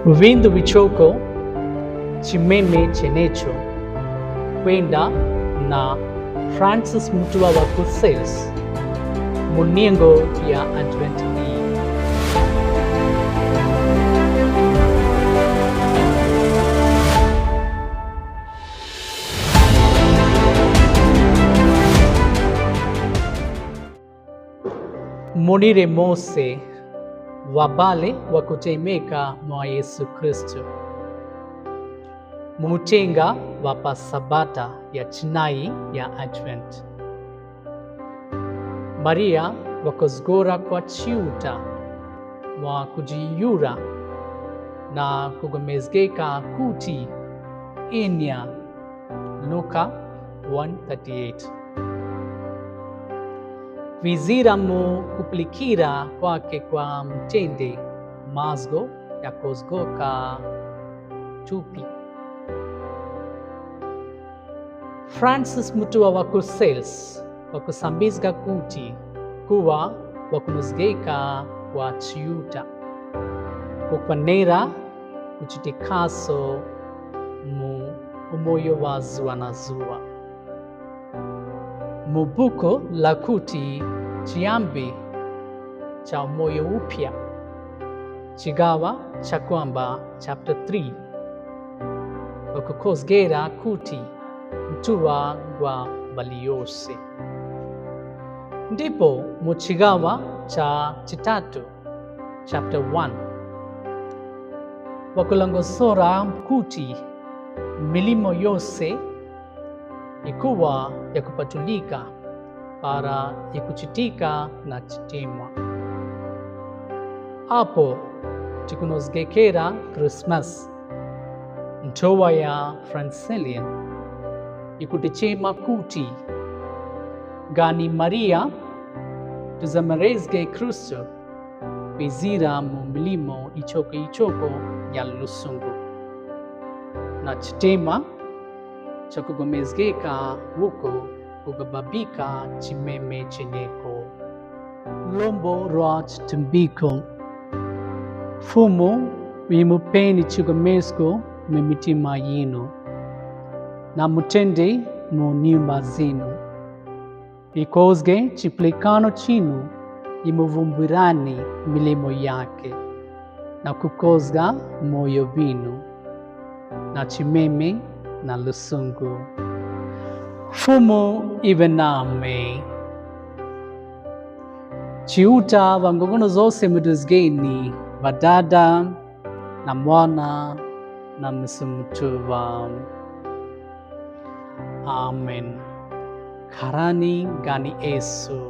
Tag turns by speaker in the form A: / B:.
A: Uvindu vichoko chimeme chenecho kwenda na Francis Mutua wa Kusales Muniengo ya Advent hii. Munire Mose wabale wa kutemeka mwa Yesu Kristo mumutenga wa pasabata ya chinai ya Advent. Maria wakozgora kwa chiuta mwa kujiyura na kugomezgeka kuti inya Luka 1:38. Vizira mu kuplikira kwake kwa mtende mazgo ya kozgoka tupi. Francis Mutua wa Kusales wakusambizga kuti kuwa wakunozgeka kwa chiuta kukwanera kuchitikaso mu umoyo wa zuwa na zuwa mubuko la kuti chiambi cha umoyo upya chigawa cha kwamba chapter 3 wakukozgera kuti mtuwa gwa baliyose. Ndipo muchigawa cha chitatu chapter 1 wakulangosora kuti milimo yose ikuwa ya kupatulika para ikuchitika na chitemwa. Apo tikunozgekera Christmas ntowa ya Francilian ikutichema kuti gani Maria tuzamarezge Kristo bizira mu milimo ichoko ya lusungu na chitema cha kugomezgeka huko kugababika chimeme chenyeko lombo rwa chitumbiko fumo wimupeni chigomezgo memitima yinu na mutende mu nyumba zinu ikozge chiplikano chinu imuvumbirani milimo yake na kukozga moyo vinu na chimeme na lusungu. Fumo iwe name chiuta vangogono zose muduzgeni vadada na mwana na msumutuwa. Amen. Karani gani Yesu.